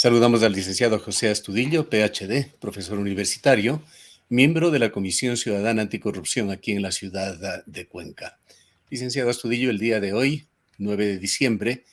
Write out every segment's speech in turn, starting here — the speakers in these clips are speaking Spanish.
Saludamos al licenciado José Astudillo, PhD, profesor universitario, miembro de la Comisión Ciudadana Anticorrupción aquí en la ciudad de Cuenca. Licenciado Astudillo, el día de hoy, 9 de diciembre,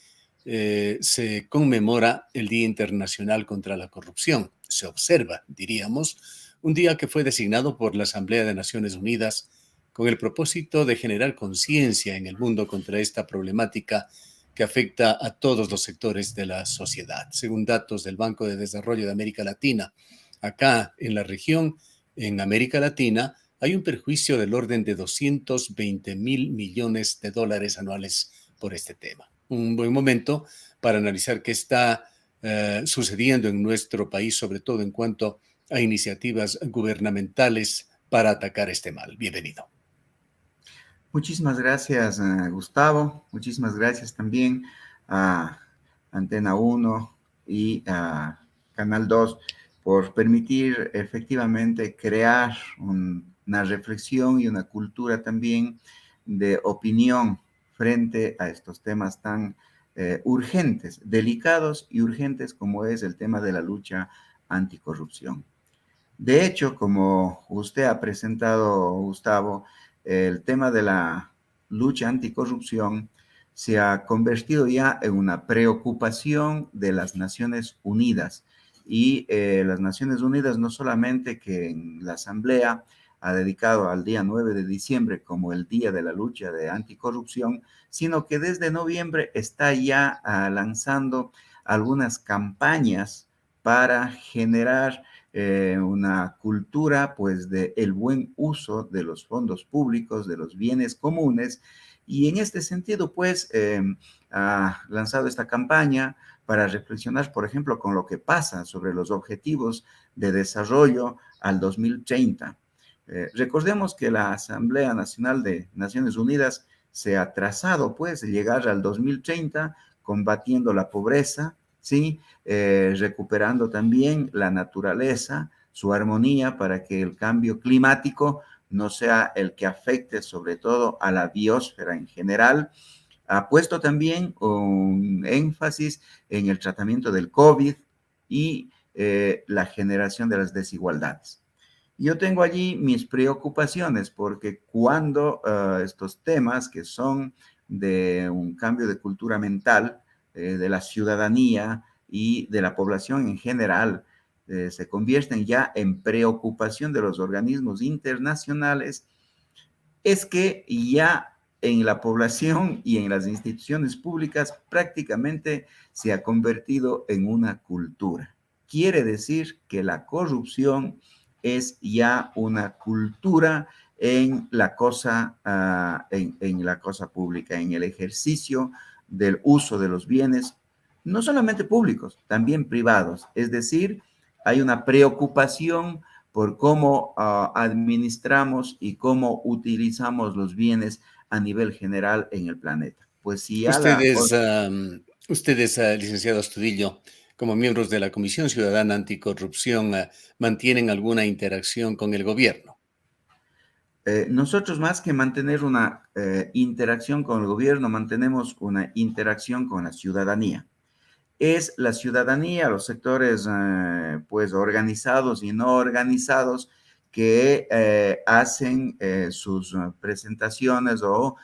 se conmemora el Día Internacional contra la Corrupción. Se observa, diríamos, un día que fue designado por la Asamblea de Naciones Unidas con el propósito de generar conciencia en el mundo contra esta problemática que afecta a todos los sectores de la sociedad. Según datos del Banco de Desarrollo de América Latina, acá en la región, en América Latina, hay un perjuicio del orden de 220 mil millones de dólares anuales por este tema. Un buen momento para analizar qué está sucediendo en nuestro país, sobre todo en cuanto a iniciativas gubernamentales para atacar este mal. Bienvenido. Muchísimas gracias, Gustavo. Muchísimas gracias también a Antena 1 y a Canal 2 por permitir efectivamente crear una reflexión y una cultura también de opinión frente a estos temas tan urgentes, delicados y urgentes como es el tema de la lucha anticorrupción. De hecho, como usted ha presentado, Gustavo, el tema de la lucha anticorrupción se ha convertido ya en una preocupación de las Naciones Unidas. Y las Naciones Unidas no solamente que en la Asamblea ha dedicado al día 9 de diciembre como el Día de la Lucha de Anticorrupción, sino que desde noviembre está ya lanzando algunas campañas para generar una cultura pues de el buen uso de los fondos públicos, de los bienes comunes, y en este sentido pues ha lanzado esta campaña para reflexionar, por ejemplo, con lo que pasa sobre los objetivos de desarrollo al 2030. Recordemos que la Asamblea Nacional de Naciones Unidas se ha trazado pues de llegar al 2030 combatiendo la pobreza, ¿sí? Recuperando también la naturaleza, su armonía para que el cambio climático no sea el que afecte sobre todo a la biosfera en general. Ha puesto también un énfasis en el tratamiento del COVID y la generación de las desigualdades. Yo tengo allí mis preocupaciones porque cuando estos temas que son de un cambio de cultura mental, de la ciudadanía y de la población en general, se convierten ya en preocupación de los organismos internacionales, es que ya en la población y en las instituciones públicas prácticamente se ha convertido en una cultura. Quiere decir que la corrupción es ya una cultura en la cosa, en la cosa pública, en el ejercicio del uso de los bienes, no solamente públicos, también privados. Es decir, hay una preocupación por cómo administramos y cómo utilizamos los bienes a nivel general en el planeta. Pues si ya Ustedes, licenciado Astudillo, como miembros de la Comisión Ciudadana Anticorrupción, mantienen alguna interacción con el gobierno. Nosotros más que mantener una interacción con el gobierno, mantenemos una interacción con la ciudadanía. Es la ciudadanía, los sectores pues organizados y no organizados que hacen sus presentaciones o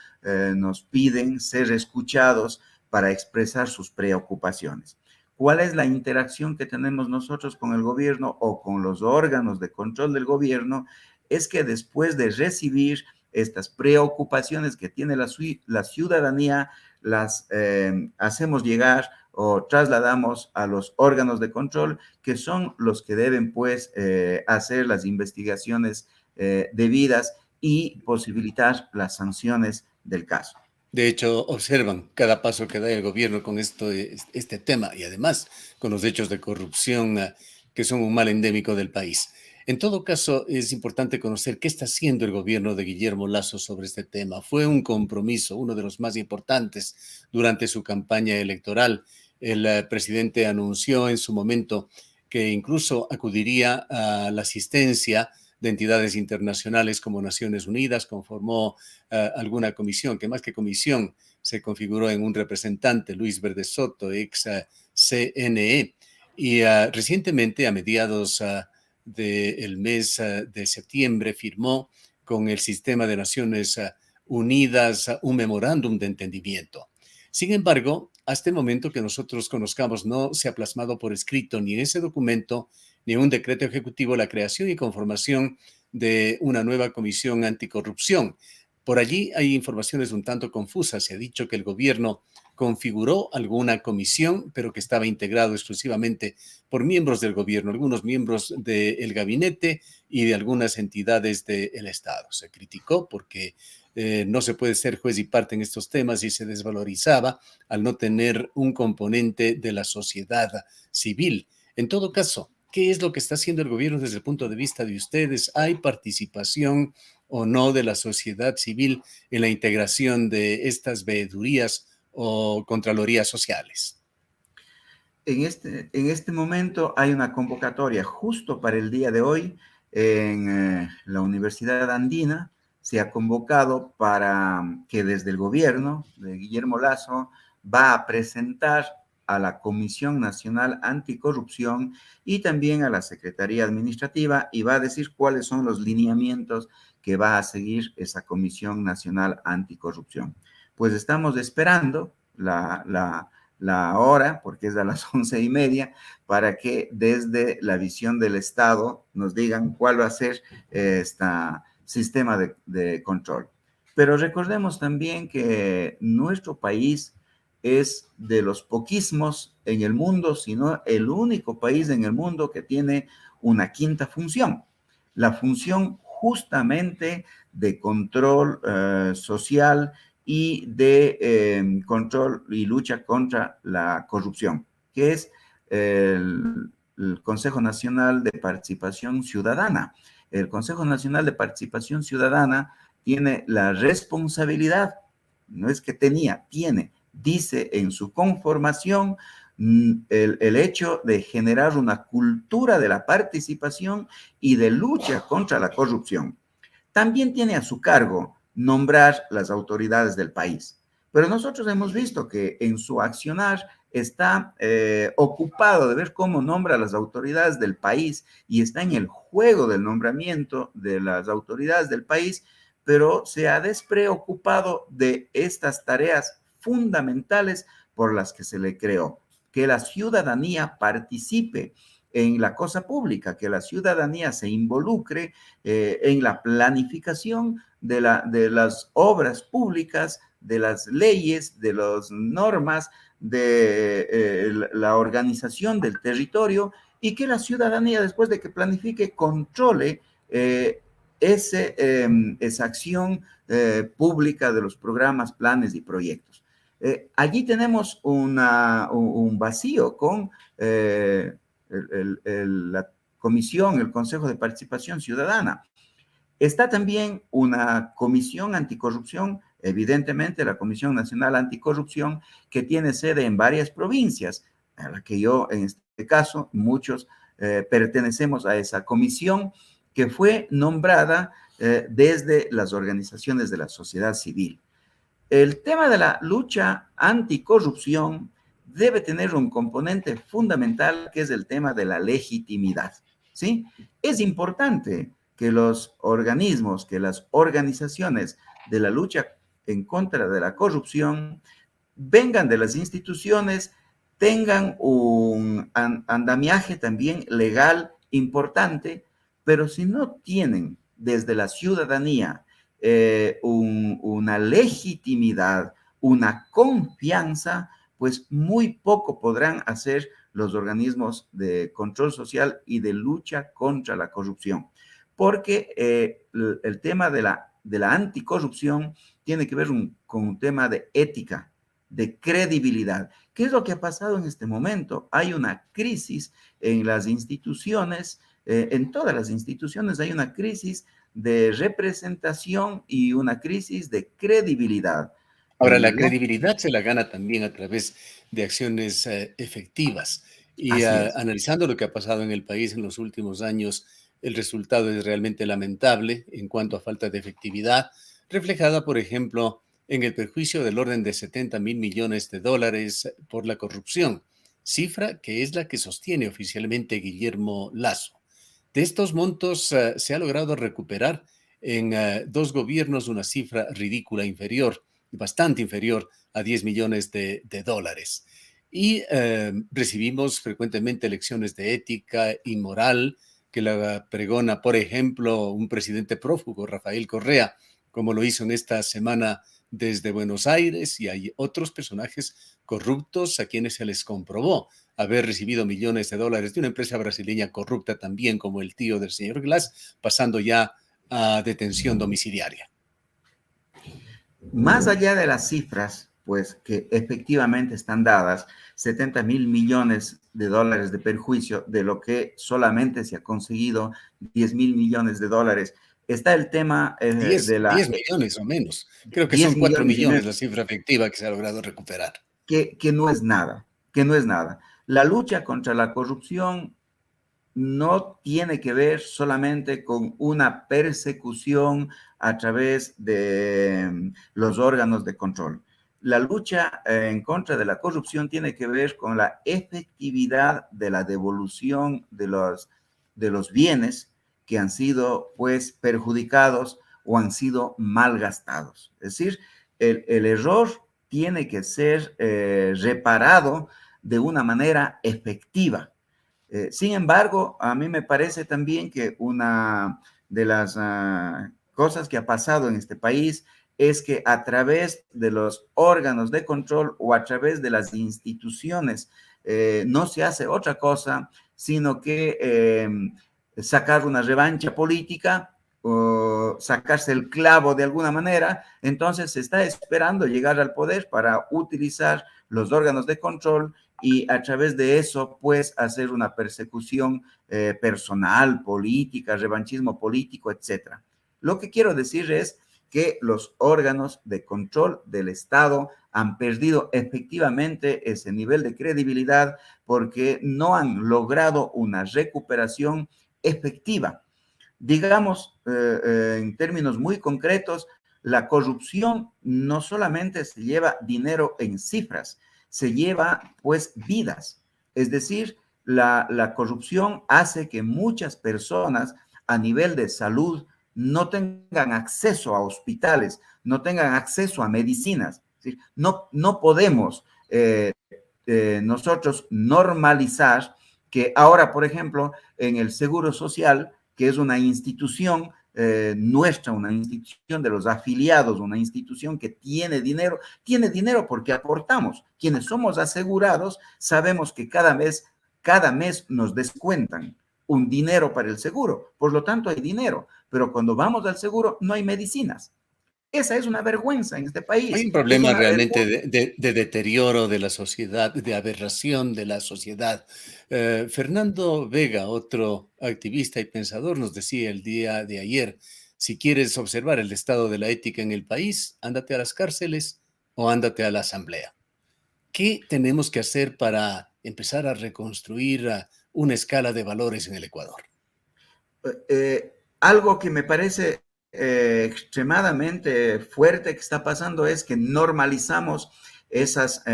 nos piden ser escuchados para expresar sus preocupaciones. ¿Cuál es la interacción que tenemos nosotros con el gobierno o con los órganos de control del gobierno? Es que después de recibir estas preocupaciones que tiene la ciudadanía, las hacemos llegar o trasladamos a los órganos de control, que son los que deben, pues, hacer las investigaciones debidas y posibilitar las sanciones del caso. De hecho, observan cada paso que da el gobierno con este tema y además con los hechos de corrupción que son un mal endémico del país. En todo caso, es importante conocer qué está haciendo el gobierno de Guillermo Lasso sobre este tema. Fue un compromiso, uno de los más importantes durante su campaña electoral. El presidente anunció en su momento que incluso acudiría a la asistencia de entidades internacionales como Naciones Unidas, conformó alguna comisión, que más que comisión se configuró en un representante, Luis Verde Soto, ex CNE. Y recientemente, a mediados del mes de septiembre, firmó con el Sistema de Naciones Unidas un memorándum de entendimiento. Sin embargo, hasta el momento que nosotros conozcamos, no se ha plasmado por escrito ni en ese documento ni en un decreto ejecutivo la creación y conformación de una nueva comisión anticorrupción. Por allí hay informaciones un tanto confusas. Se ha dicho que el gobierno configuró alguna comisión, pero que estaba integrado exclusivamente por miembros del gobierno, algunos miembros del gabinete y de algunas entidades del Estado. Se criticó porque no se puede ser juez y parte en estos temas y se desvalorizaba al no tener un componente de la sociedad civil. En todo caso, ¿qué es lo que está haciendo el gobierno desde el punto de vista de ustedes? ¿Hay participación o no de la sociedad civil en la integración de estas veedurías o contralorías sociales? En este momento hay una convocatoria justo para el día de hoy en la Universidad Andina. Se ha convocado para que desde el gobierno de Guillermo Lasso va a presentar a la Comisión Nacional Anticorrupción y también a la Secretaría Administrativa y va a decir cuáles son los lineamientos que va a seguir esa Comisión Nacional Anticorrupción. Pues estamos esperando la hora, porque es a las 11:30, para que desde la visión del Estado nos digan cuál va a ser este sistema de control. Pero recordemos también que nuestro país es de los poquísimos en el mundo, sino el único país en el mundo que tiene una quinta función, la función justamente de control social y de control y lucha contra la corrupción, que es el Consejo Nacional de Participación Ciudadana. El Consejo Nacional de Participación Ciudadana tiene la responsabilidad, no es que tenía, tiene, dice en su conformación el hecho de generar una cultura de la participación y de lucha contra la corrupción. También tiene a su cargo nombrar las autoridades del país. Pero nosotros hemos visto que en su accionar está ocupado de ver cómo nombra a las autoridades del país y está en el juego del nombramiento de las autoridades del país, pero se ha despreocupado de estas tareas fundamentales por las que se le creó, que la ciudadanía participe en la cosa pública, que la ciudadanía se involucre en la planificación de las obras públicas, de las leyes, de las normas, de la organización del territorio y que la ciudadanía, después de que planifique, controle esa acción pública de los programas, planes y proyectos. Allí tenemos un vacío con la comisión, el Consejo de Participación Ciudadana. Está también una comisión anticorrupción, evidentemente la Comisión Nacional Anticorrupción, que tiene sede en varias provincias, a la que yo, en este caso, muchos pertenecemos a esa comisión que fue nombrada desde las organizaciones de la sociedad civil. El tema de la lucha anticorrupción debe tener un componente fundamental que es el tema de la legitimidad, ¿sí? Es importante que los organismos, que las organizaciones de la lucha en contra de la corrupción vengan de las instituciones, tengan un andamiaje también legal importante, pero si no tienen desde la ciudadanía una legitimidad, una confianza, pues muy poco podrán hacer los organismos de control social y de lucha contra la corrupción. Porque el tema de la anticorrupción tiene que ver con un tema de ética, de credibilidad. ¿Qué es lo que ha pasado en este momento? Hay una crisis en las instituciones, en todas las instituciones hay una crisis de representación y una crisis de credibilidad. Ahora, la credibilidad se la gana también a través de acciones efectivas. Y Así es. analizando lo que ha pasado en el país en los últimos años, el resultado es realmente lamentable en cuanto a falta de efectividad, reflejada, por ejemplo, en el perjuicio del orden de 70.000 millones de dólares por la corrupción. cifra que es la que sostiene oficialmente Guillermo Lasso. De estos montos se ha logrado recuperar en dos gobiernos una cifra ridícula inferior, bastante inferior a 10 millones de dólares. Y recibimos frecuentemente lecciones de ética y moral que la pregona, por ejemplo, un presidente prófugo, Rafael Correa, como lo hizo en esta semana desde Buenos Aires, y hay otros personajes corruptos a quienes se les comprobó haber recibido millones de dólares de una empresa brasileña corrupta también como el tío del señor Glass, pasando ya a detención domiciliaria. Más allá de las cifras, pues que efectivamente están dadas, 70.000 millones de dólares de perjuicio de lo que solamente se ha conseguido 10.000 millones de dólares. Está el tema 10 millones o menos. Creo que 10 son 4 millones y millones medio, la cifra efectiva que se ha logrado recuperar. que no es nada, que no es nada. La lucha contra la corrupción no tiene que ver solamente con una persecución a través de los órganos de control. La lucha en contra de la corrupción tiene que ver con la efectividad de la devolución de los bienes que han sido pues perjudicados o han sido malgastados. Es decir, el error tiene que ser reparado de una manera efectiva. Sin embargo, a mí me parece también que una de las cosas que ha pasado en este país es que a través de los órganos de control o a través de las instituciones no se hace otra cosa sino que sacar una revancha política o sacarse el clavo de alguna manera. Entonces se está esperando llegar al poder para utilizar los órganos de control y a través de eso, pues, hacer una persecución personal, política, revanchismo político, etcétera. Lo que quiero decir es que los órganos de control del Estado han perdido efectivamente ese nivel de credibilidad porque no han logrado una recuperación efectiva. Digamos, en términos muy concretos, la corrupción no solamente se lleva dinero en cifras, se lleva pues vidas. Es decir, la corrupción hace que muchas personas a nivel de salud no tengan acceso a hospitales, no tengan acceso a medicinas. Es decir, no podemos nosotros normalizar que ahora, por ejemplo, en el Seguro Social, que es una institución nuestra, una institución de los afiliados, una institución que tiene dinero porque aportamos. Quienes somos asegurados sabemos que cada mes nos descuentan un dinero para el seguro, por lo tanto hay dinero, pero cuando vamos al seguro no hay medicinas. Esa es una vergüenza en este Hay país, un es problema una realmente vergüenza. de deterioro de la sociedad, de aberración de la sociedad. Fernando Vega, otro activista y pensador, nos decía el día de ayer, si quieres observar el estado de la ética en el país, ándate a las cárceles o ándate a la asamblea. ¿Qué tenemos que hacer para empezar a reconstruir una escala de valores en el Ecuador? Algo que me parece extremadamente fuerte que está pasando es que normalizamos esas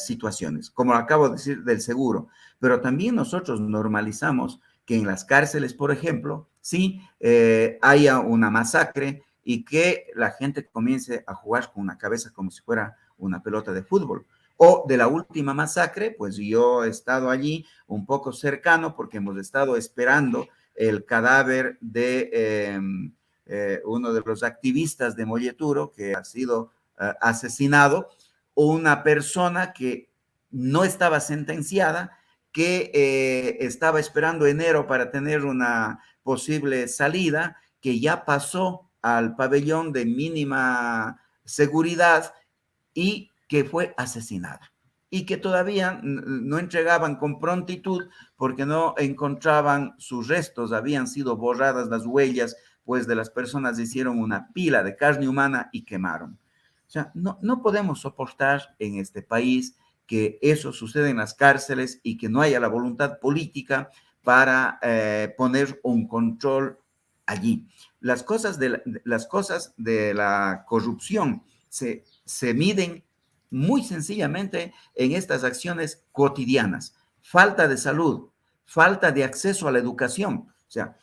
situaciones, como acabo de decir del seguro, pero también nosotros normalizamos que en las cárceles, por ejemplo, sí haya una masacre y que la gente comience a jugar con una cabeza como si fuera una pelota de fútbol. O de la última masacre, pues yo he estado allí un poco cercano porque hemos estado esperando el cadáver de uno de los activistas de Molleturo que ha sido asesinado, una persona que no estaba sentenciada, que estaba esperando enero para tener una posible salida, que ya pasó al pabellón de mínima seguridad y que fue asesinada y que todavía no entregaban con prontitud porque no encontraban sus restos, habían sido borradas las huellas, pues de las personas hicieron una pila de carne humana y quemaron. O sea, no podemos soportar en este país que eso suceda en las cárceles y que no haya la voluntad política para poner un control allí. Las cosas de la corrupción se miden muy sencillamente en estas acciones cotidianas. falta de salud, falta de acceso a la educación. O sea,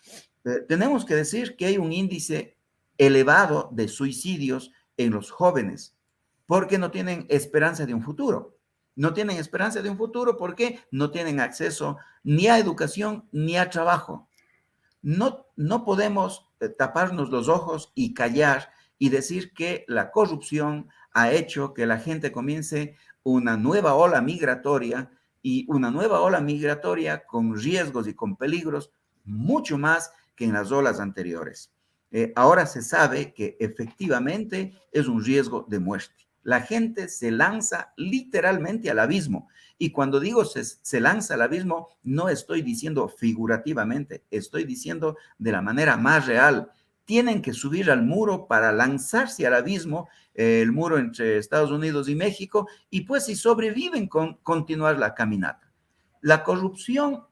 tenemos que decir que hay un índice elevado de suicidios en los jóvenes porque no tienen esperanza de un futuro. No tienen esperanza de un futuro porque no tienen acceso ni a educación ni a trabajo. No podemos taparnos los ojos y callar y decir que la corrupción ha hecho que la gente comience una nueva ola migratoria y una nueva ola migratoria con riesgos y con peligros mucho más que en las olas anteriores. Ahora se sabe que efectivamente es un riesgo de muerte. La gente se lanza literalmente al abismo. Y cuando digo se lanza al abismo, no estoy diciendo figurativamente, estoy diciendo de la manera más real. Tienen que subir al muro para lanzarse al abismo, el muro entre Estados Unidos y México, y pues si sobreviven, continuar la caminata. La corrupción,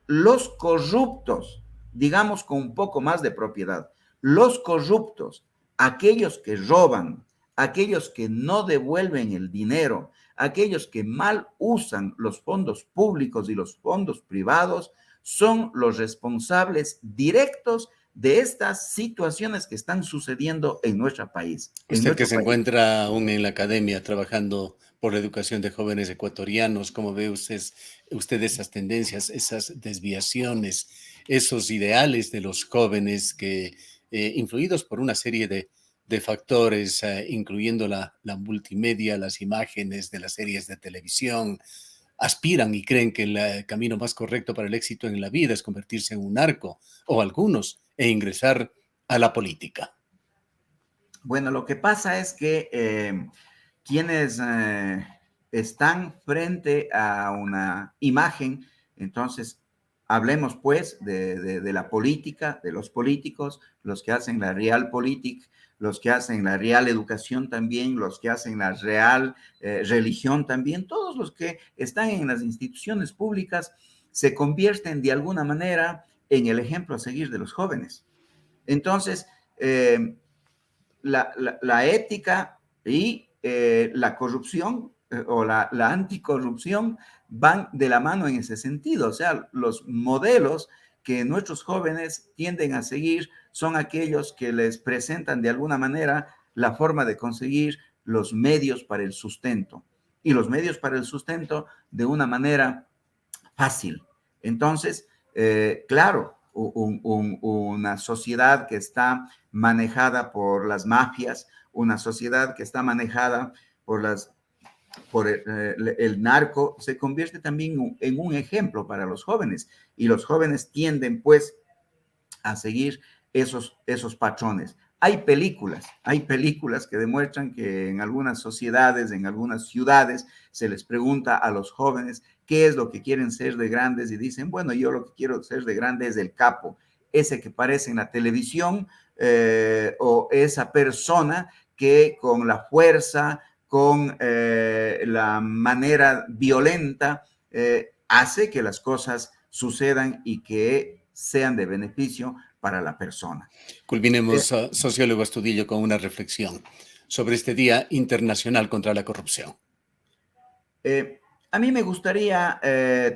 los corruptos, digamos con un poco más de propiedad, los corruptos, aquellos que roban, aquellos que no devuelven el dinero, aquellos que mal usan los fondos públicos y los fondos privados, son los responsables directos de estas situaciones que están sucediendo en nuestro país. Usted que se encuentra aún en la academia trabajando por la educación de jóvenes ecuatorianos, ¿cómo ve usted esas tendencias, esas desviaciones, esos ideales de los jóvenes que, influidos por una serie de factores, incluyendo la multimedia, las imágenes de las series de televisión, aspiran y creen que el camino más correcto para el éxito en la vida es convertirse en un narco, o algunos, e ingresar a la política? Bueno, lo que pasa es que quienes están frente a una imagen, entonces hablemos pues de la política, de los políticos, los que hacen la realpolitik, los que hacen la real educación también, los que hacen la real religión también, todos los que están en las instituciones públicas se convierten de alguna manera en el ejemplo a seguir de los jóvenes. Entonces, la ética y la corrupción o la anticorrupción van de la mano en ese sentido. O sea, los modelos que nuestros jóvenes tienden a seguir son aquellos que les presentan de alguna manera la forma de conseguir los medios para el sustento. Y los medios para el sustento de una manera fácil. Entonces, claro, una sociedad que está manejada por las mafias, una sociedad que está manejada por el narco, se convierte también en un ejemplo para los jóvenes. Y los jóvenes tienden, pues, a seguir esos patrones. Hay películas que demuestran que en algunas sociedades, en algunas ciudades, se les pregunta a los jóvenes qué es lo que quieren ser de grandes y dicen, bueno, yo lo que quiero ser de grande es el capo, ese que aparece en la televisión o esa persona que con la fuerza, con la manera violenta, hace que las cosas sucedan y que sean de beneficio para la persona. Culminemos, sociólogo Astudillo, con una reflexión sobre este Día Internacional contra la Corrupción. A mí me gustaría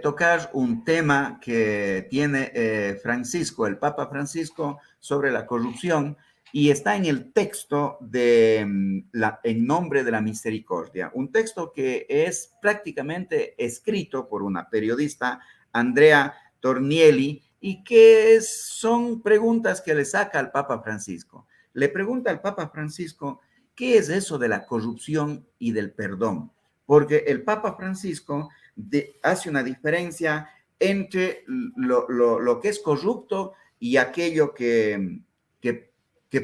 tocar un tema que tiene Francisco, el Papa Francisco, sobre la corrupción y está en el texto de En nombre de la misericordia, un texto que es prácticamente escrito por una periodista, Andrea Tornielli, y que son preguntas que le saca al Papa Francisco. Le pregunta al Papa Francisco, ¿qué es eso de la corrupción y del perdón? Porque el Papa Francisco hace una diferencia entre lo que es corrupto y aquello que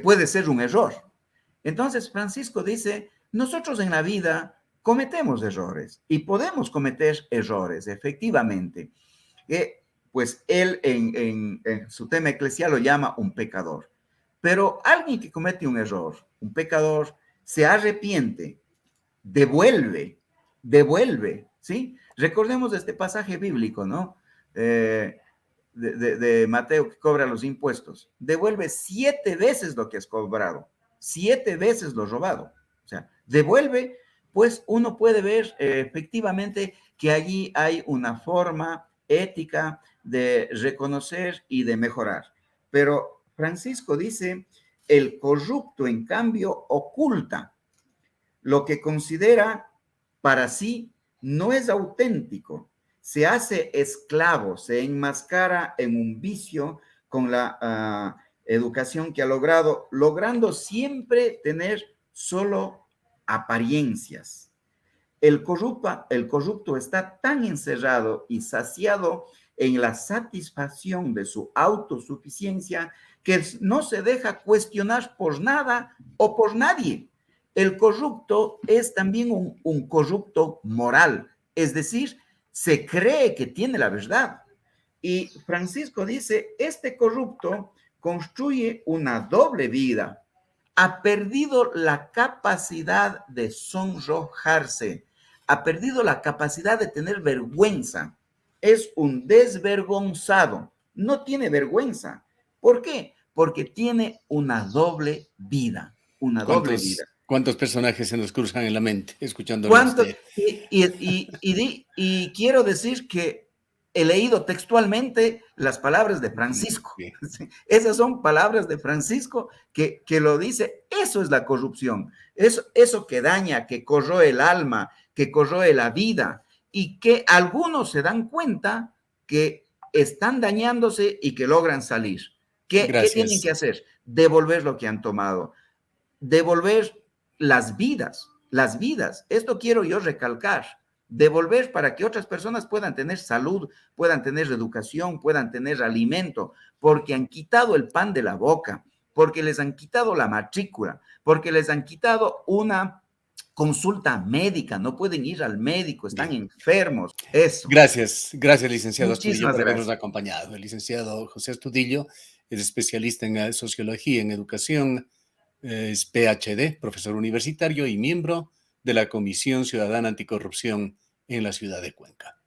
puede ser un error. Entonces, Francisco dice, nosotros en la vida cometemos errores y podemos cometer errores, efectivamente. Pues él en su tema eclesial lo llama un pecador. Pero alguien que comete un error, un pecador, se arrepiente, devuelve, ¿sí? Recordemos este pasaje bíblico, ¿no? De Mateo que cobra los impuestos. Devuelve 7 veces lo que has cobrado, 7 veces lo robado. O sea, devuelve, pues uno puede ver efectivamente que allí hay una forma ética de reconocer y de mejorar. Pero Francisco dice, el corrupto, en cambio, oculta lo que considera para sí no es auténtico, se hace esclavo, se enmascara en un vicio con la educación que ha logrado, logrando siempre tener solo apariencias. El corrupto está tan encerrado y saciado en la satisfacción de su autosuficiencia que no se deja cuestionar por nada o por nadie. El corrupto es también un corrupto moral, es decir, se cree que tiene la verdad. Y Francisco dice, este corrupto construye una doble vida, ha perdido la capacidad de sonrojarse, ha perdido la capacidad de tener vergüenza, es un desvergonzado, no tiene vergüenza. ¿Por qué? Porque tiene una doble vida, una doble vida. ¿Cuántos personajes se nos cruzan en la mente escuchándole a ¿Cuánto? usted? Y quiero decir que he leído textualmente las palabras de Francisco. Sí. Esas son palabras de Francisco que lo dice. Eso es la corrupción. Eso que daña, que corroe el alma, que corroe la vida y que algunos se dan cuenta que están dañándose y que logran salir. ¿Qué tienen Gracias. que hacer? Devolver lo que han tomado, devolver las vidas, las vidas. Esto quiero yo recalcar, devolver para que otras personas puedan tener salud, puedan tener educación, puedan tener alimento, porque han quitado el pan de la boca, porque les han quitado la matrícula, porque les han quitado una consulta médica, no pueden ir al médico, están Bien. enfermos. Eso. Gracias, licenciado Astudillo, Muchísimas por habernos gracias. acompañado. El licenciado José Astudillo es especialista en sociología, en educación, es PhD, profesor universitario y miembro de la Comisión Ciudadana Anticorrupción en la ciudad de Cuenca.